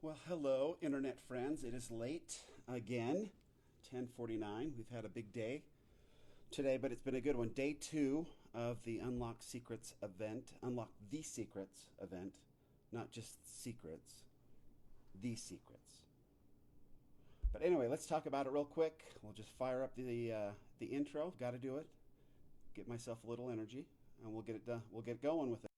Well, hello, internet friends. It is late again, 10:49. We've had a big day today, but it's been a good one. Day two of the Unlock Secrets event. Unlock the Secrets event, not just secrets, the secrets. But anyway, let's talk about it real quick. We'll just fire up the intro. Got to do it. Get myself a little energy, and we'll get it done. We'll get going with it.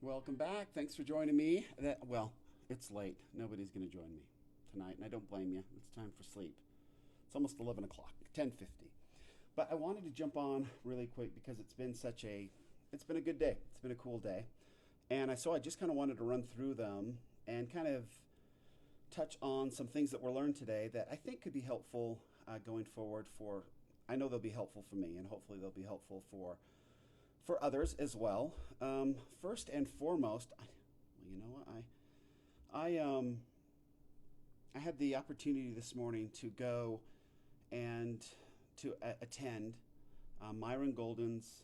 Welcome back. Thanks for joining me. Well, it's late. Nobody's going to join me tonight, and I don't blame you. It's time for sleep. It's almost 11 o'clock, 10:50. But I wanted to jump on really quick because it's been a good day. It's been a cool day. And I just kind of wanted to run through them and kind of touch on some things that were learned today that I think could be helpful going forward I know they'll be helpful for me, and hopefully they'll be helpful for others as well. First and foremost, you know what, I had the opportunity this morning to go and to attend Myron Golden's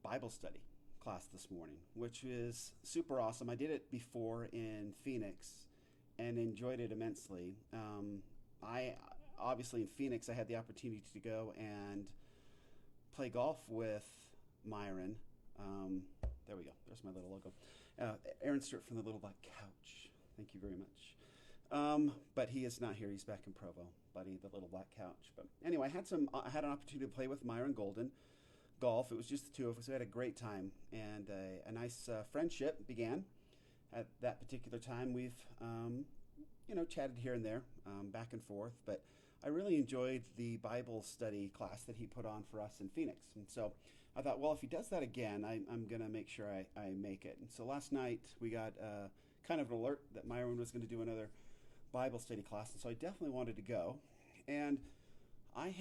Bible study class this morning, which is super awesome. I did it before in Phoenix and enjoyed it immensely. I obviously in Phoenix I had the opportunity to go and play golf with Myron. There we go. There's my little logo. Aaron Stewart from the Little Black Couch. Thank you very much. But he is not here. He's back in Provo, buddy, the Little Black Couch. But anyway, I had an opportunity to play with Myron Golden golf. It was just the two of us. We had a great time, and a nice friendship began at that particular time. We've chatted here and there, back and forth, but I really enjoyed the Bible study class that he put on for us in Phoenix. And so I thought, well, if he does that again, I'm going to make sure I make it. And so last night we got kind of an alert that Myron was going to do another Bible study class. And so I definitely wanted to go. And I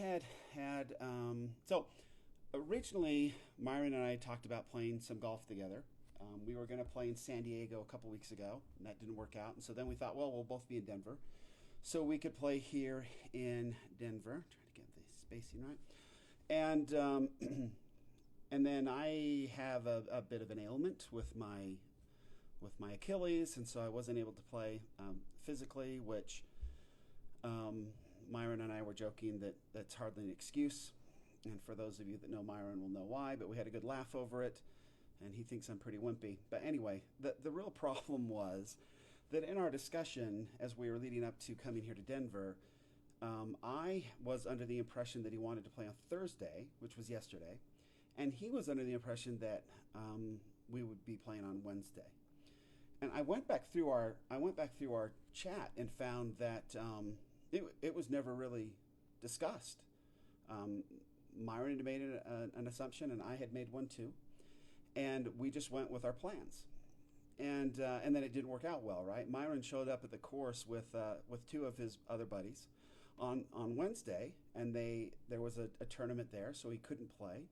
so originally Myron and I talked about playing some golf together. We were going to play in San Diego a couple weeks ago, and that didn't work out. And so then we thought, well, we'll both be in Denver, so we could play here in Denver. Trying to get the spacing right. And and then I have a bit of an ailment with my Achilles, and so I wasn't able to play physically, which Myron and I were joking that that's hardly an excuse. And for those of you that know Myron will know why, but we had a good laugh over it, and he thinks I'm pretty wimpy. But anyway, the real problem was that in our discussion, as we were leading up to coming here to Denver, I was under the impression that he wanted to play on Thursday, which was yesterday, and he was under the impression that we would be playing on Wednesday. And I went back through our chat and found that it was never really discussed. Myron had made an assumption, and I had made one too, and we just went with our plans. And then it didn't work out well, right? Myron showed up at the course with two of his other buddies on Wednesday, and there was a tournament there, so he couldn't play,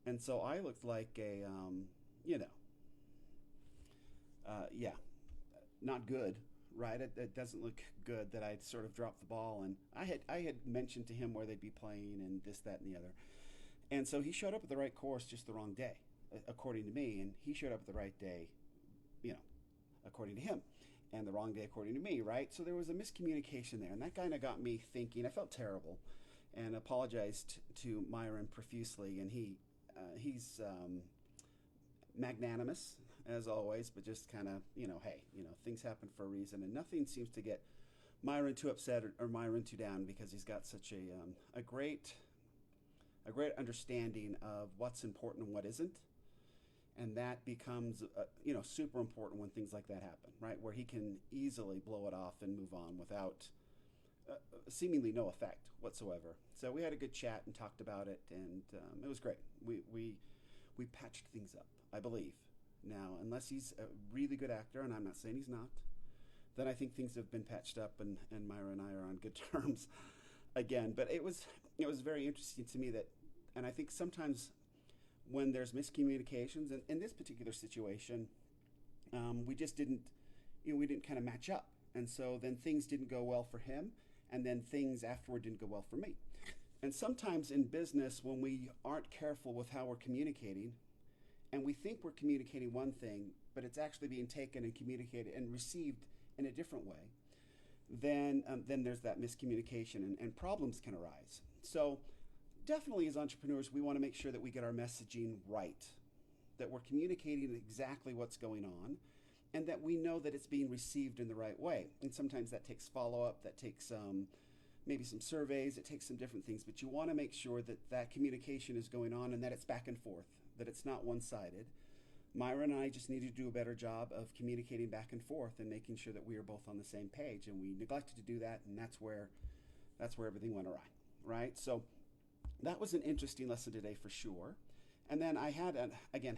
and so I looked like not good, right? It doesn't look good that I'd sort of dropped the ball, and I had mentioned to him where they'd be playing and this, that, and the other, and so he showed up at the right course, just the wrong day, according to me, and he showed up at the right day, according to him, and the wrong day according to me, right? So there was a miscommunication there, and that kind of got me thinking. I felt terrible and apologized to Myron profusely, and he's magnanimous as always, but just kind of, hey, things happen for a reason, and nothing seems to get Myron too upset or Myron too down, because he's got such a great understanding of what's important and what isn't. And that becomes, super important when things like that happen, right? Where he can easily blow it off and move on without seemingly no effect whatsoever. So we had a good chat and talked about it, and it was great. We patched things up, I believe. Now, unless he's a really good actor, and I'm not saying he's not, then I think things have been patched up, and Myra and I are on good terms again. But it was very interesting to me that, and I think sometimes when there's miscommunications, and in this particular situation, we just didn't, we didn't kind of match up, and so then things didn't go well for him, and then things afterward didn't go well for me. And sometimes in business, when we aren't careful with how we're communicating, and we think we're communicating one thing, but it's actually being taken and communicated and received in a different way, then there's that miscommunication, and problems can arise. So definitely as entrepreneurs, we want to make sure that we get our messaging right, that we're communicating exactly what's going on, and that we know that it's being received in the right way. And sometimes that takes follow-up, that takes maybe some surveys, it takes some different things, but you want to make sure that that communication is going on and that it's back and forth, that it's not one-sided. Myron and I just need to do a better job of communicating back and forth and making sure that we are both on the same page, and we neglected to do that, and that's where everything went awry, right? So that was an interesting lesson today for sure. And then I had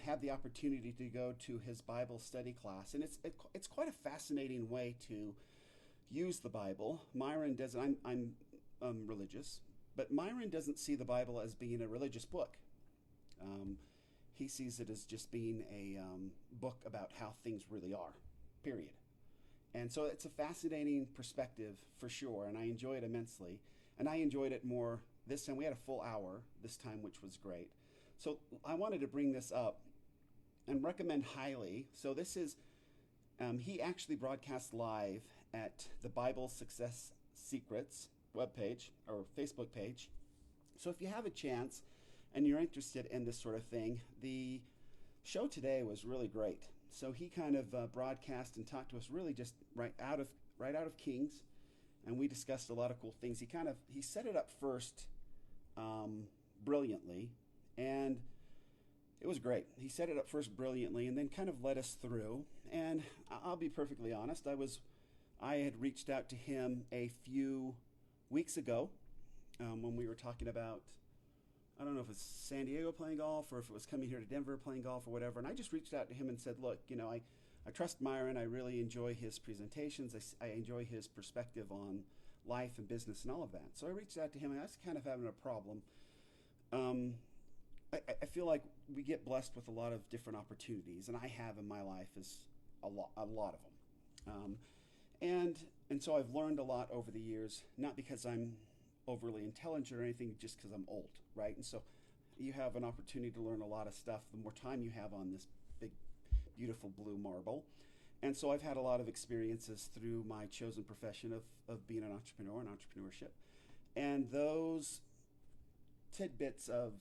had the opportunity to go to his Bible study class, and it's quite a fascinating way to use the Bible. Myron doesn't. I'm religious, but Myron doesn't see the Bible as being a religious book. He sees it as just being a book about how things really are, period. And so it's a fascinating perspective for sure, and I enjoy it immensely. And I enjoyed it more this time. We had a full hour this time, which was great. So I wanted to bring this up and recommend highly. So this is, he actually broadcast live at the Bible Success Secrets webpage or Facebook page. So if you have a chance and you're interested in this sort of thing, the show today was really great. So he kind of broadcast and talked to us really just right out of Kings, and we discussed a lot of cool things. He set it up first brilliantly, and it was great. He set it up first brilliantly and then kind of led us through. And I'll be perfectly honest, I had reached out to him a few weeks ago when we were talking about, I don't know if it was San Diego playing golf or if it was coming here to Denver playing golf or whatever. And I just reached out to him and said, look, I trust Myron. I really enjoy his presentations. I enjoy his perspective on life and business and all of that. So I reached out to him, and I was kind of having a problem. I feel like we get blessed with a lot of different opportunities, and I have in my life is a lot of them. And so I've learned a lot over the years, not because I'm overly intelligent or anything, just because I'm old, right? And so you have an opportunity to learn a lot of stuff the more time you have on this big, beautiful blue marble. And so I've had a lot of experiences through my chosen profession of being an entrepreneur and entrepreneurship. And those tidbits of,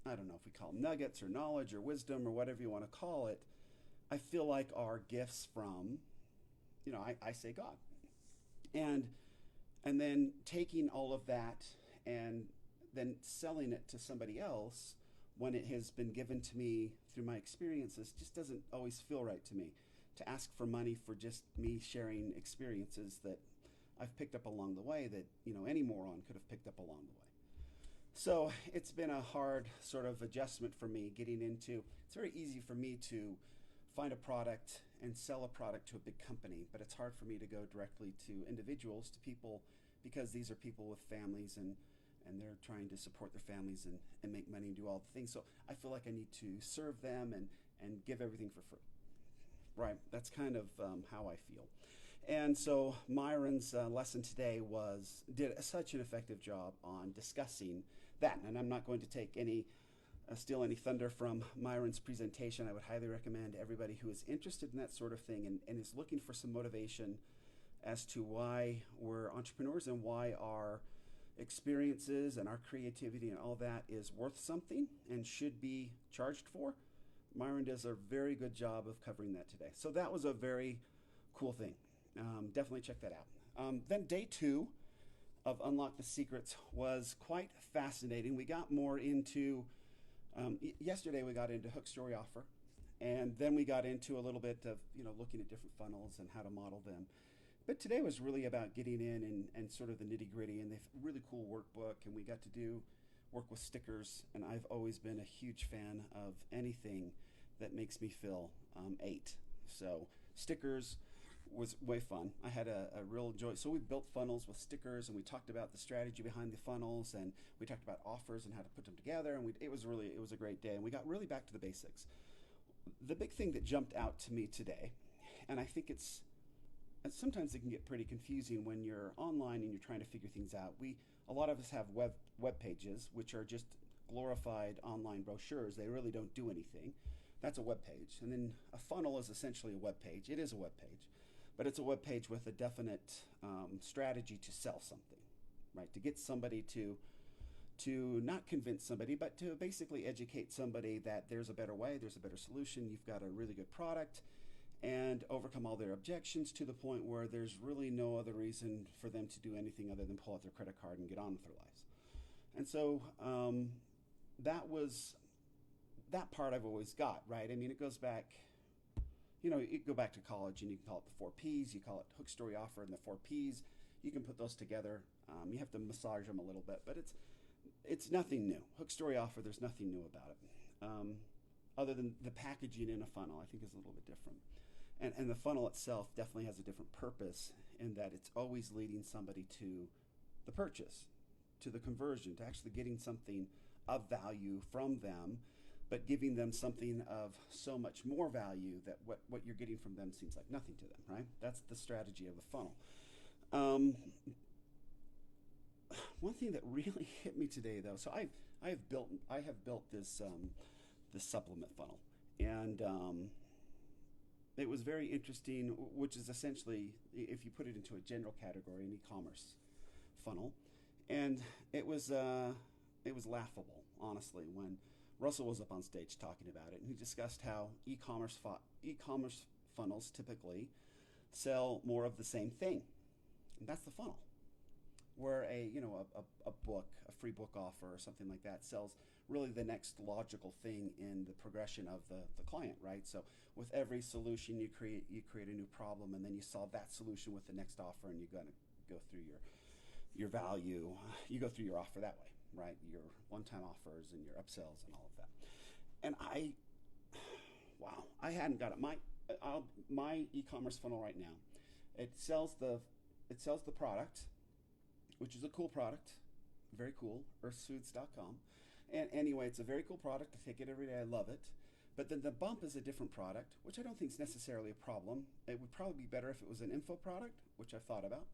I don't know if we call them nuggets or knowledge or wisdom or whatever you want to call it, I feel like are gifts from, I say God. And then taking all of that and then selling it to somebody else when it has been given to me through my experiences just doesn't always feel right to me. To ask for money for just me sharing experiences that I've picked up along the way that, any moron could have picked up along the way. So it's been a hard sort of adjustment for me getting into, it's very easy for me to find a product and sell a product to a big company, but it's hard for me to go directly to individuals, to people, because these are people with families and they're trying to support their families and make money and do all the things. So I feel like I need to serve them and give everything for free. Right, that's kind of how I feel. And so Myron's lesson today did such an effective job on discussing that. And I'm not going to steal any thunder from Myron's presentation. I would highly recommend everybody who is interested in that sort of thing and is looking for some motivation as to why we're entrepreneurs and why our experiences and our creativity and all that is worth something and should be charged for. Myron does a very good job of covering that today. So that was a very cool thing. Definitely check that out. Then day 2 of Unlock the Secrets was quite fascinating. We got more into, yesterday we got into hook, story, offer. And then we got into a little bit of, looking at different funnels and how to model them. But today was really about getting in and sort of the nitty gritty. And they've a really cool workbook, and we got to do work with stickers. And I've always been a huge fan of anything that makes me feel eight. So stickers was way fun. I had a real joy. So we built funnels with stickers, and we talked about the strategy behind the funnels, and we talked about offers and how to put them together. And it was a great day, and we got really back to the basics. The big thing that jumped out to me today, and I think it's and sometimes it can get pretty confusing when you're online and you're trying to figure things out. A lot of us have web pages, which are just glorified online brochures. They really don't do anything. That's a web page. And then a funnel is essentially a web page. It is a web page, but it's a web page with a definite strategy to sell something, right? To get somebody to not convince somebody, but to basically educate somebody that there's a better way, there's a better solution, you've got a really good product, and overcome all their objections to the point where there's really no other reason for them to do anything other than pull out their credit card and get on with their lives. And so that part I've always got, right? I mean, it goes back, you go back to college and you can call it the 4Ps, you call it hook, story, offer, and the 4Ps. You can put those together. You have to massage them a little bit, but it's nothing new. Hook, story, offer, there's nothing new about it. Other than the packaging in a funnel, I think is a little bit different. And the funnel itself definitely has a different purpose in that it's always leading somebody to the purchase, to the conversion, to actually getting something of value from them, but giving them something of so much more value that what you're getting from them seems like nothing to them, right? That's the strategy of the funnel. One thing that really hit me today, though, so I have built this supplement funnel, and it was very interesting, which is essentially, if you put it into a general category, an e-commerce funnel, and it was laughable, honestly, when Russell was up on stage talking about it, and he discussed how e-commerce funnels typically sell more of the same thing, and that's the funnel. Where a book, a free book offer or something like that sells really the next logical thing in the progression of the client, right? So with every solution you create a new problem, and then you solve that solution with the next offer, and you're going to go through your value, you go through your offer that way, right? Your one-time offers and your upsells and all of that. And I hadn't got it. My e-commerce funnel right now, it sells the product, which is a cool product, very cool, earthfoods.com. And anyway, it's a very cool product. I take it every day. I love it. But then the bump is a different product, which I don't think is necessarily a problem. It would probably be better if it was an info product, which I've thought about.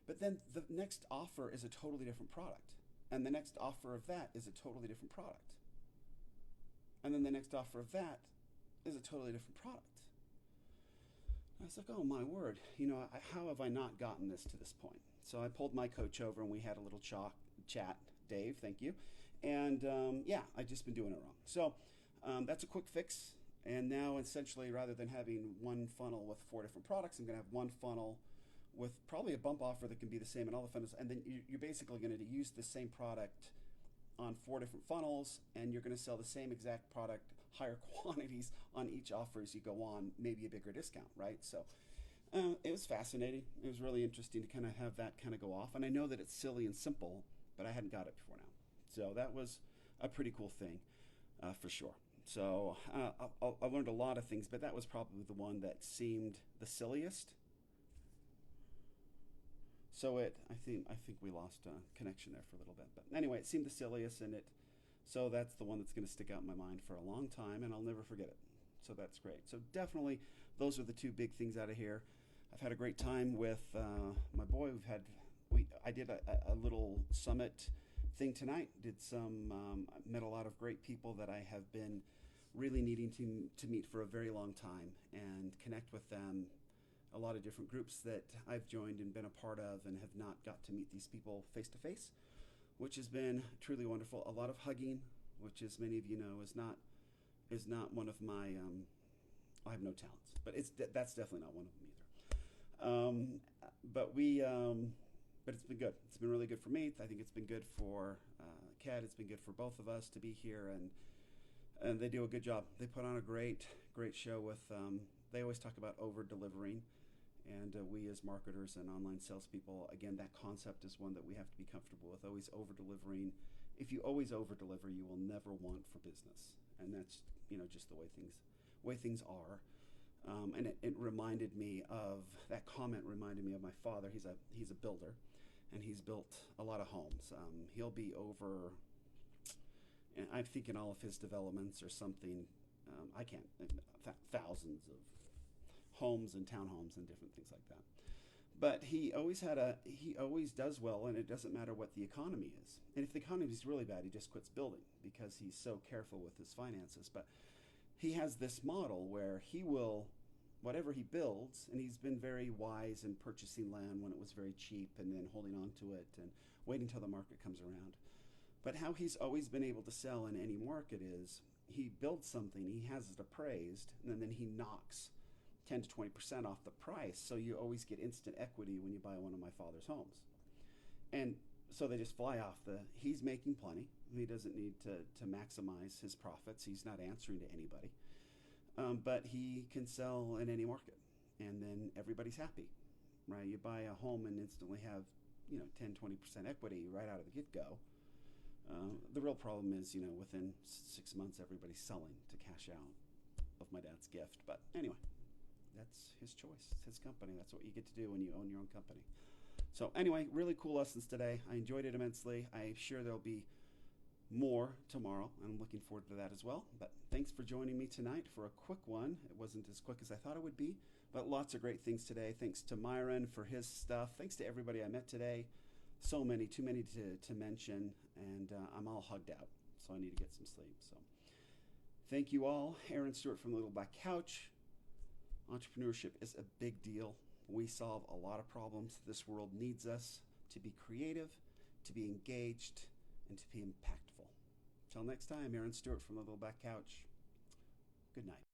But then the next offer is a totally different product. And the next offer of that is a totally different product. And then the next offer of that is a totally different product. I was like, oh my word, how have I not gotten this to this point? So I pulled my coach over and we had a little chat, Dave, thank you. And I've just been doing it wrong. So that's a quick fix. And now essentially, rather than having one funnel with 4 different products, I'm going to have one funnel with probably a bump offer that can be the same in all the funnels. And then you're basically going to use the same product on 4 different funnels, and you're going to sell the same exact product, higher quantities on each offer as you go on, maybe a bigger discount, right? So it was fascinating. It was really interesting to kind of have that kind of go off. And I know that it's silly and simple, but I hadn't got it before now. So that was a pretty cool thing for sure. So I learned a lot of things, but that was probably the one that seemed the silliest. So I think we lost connection there for a little bit. But anyway, it seemed the silliest, so that's the one that's going to stick out in my mind for a long time, and I'll never forget it. So that's great. So definitely, those are the 2 big things out of here. I've had a great time with my boy. I did a little summit thing tonight. Met a lot of great people that I have been really needing to meet for a very long time and connect with them. A lot of different groups that I've joined and been a part of, and have not got to meet these people face to face, which has been truly wonderful. A lot of hugging, which, as many of you know, is not one of my. I have no talents, but that's definitely not one of them either. But it's been good. It's been really good for me. I think it's been good for Kat. It's been good for both of us to be here, and they do a good job. They put on a great show with. They always talk about over delivering, And we as marketers and online salespeople, again, that concept is one that we have to be comfortable with, always over delivering. If you always over deliver, you will never want for business. And that's, just the way things are. And it reminded me of, that comment reminded me of my father. He's a builder, and he's built a lot of homes. He'll be over, I'm thinking all of his developments or something, I can't, thousands of homes and townhomes and different things like that. But he always does well, and it doesn't matter what the economy is. And if the economy is really bad, he just quits building because he's so careful with his finances. But he has this model where he will, whatever he builds, and he's been very wise in purchasing land when it was very cheap and then holding on to it and waiting until the market comes around. But how he's always been able to sell in any market is he builds something, he has it appraised, and then he knocks 10 to 20% off the price. So you always get instant equity when you buy one of my father's homes. And so they just fly off he's making plenty. He doesn't need to maximize his profits. He's not answering to anybody. But he can sell in any market. And then everybody's happy, right? You buy a home and instantly have, 10, 20% equity right out of the get-go. The real problem is, within 6 months, everybody's selling to cash out of my dad's gift. But anyway, that's his choice. It's his company. That's what you get to do when you own your own company. So anyway, really cool lessons today. I enjoyed it immensely. I'm sure there'll be more tomorrow. I'm looking forward to that as well. But thanks for joining me tonight for a quick one. It wasn't as quick as I thought it would be, but lots of great things today. Thanks to Myron for his stuff. Thanks to everybody I met today. So many, too many to mention, and I'm all hugged out, so I need to get some sleep. So thank you all. Aaron Stewart from the Little Black Couch. Entrepreneurship is a big deal. We solve a lot of problems. This world needs us to be creative, to be engaged, and to be impactful. Till next time, Aaron Stewart from the Little Black Couch. Good night.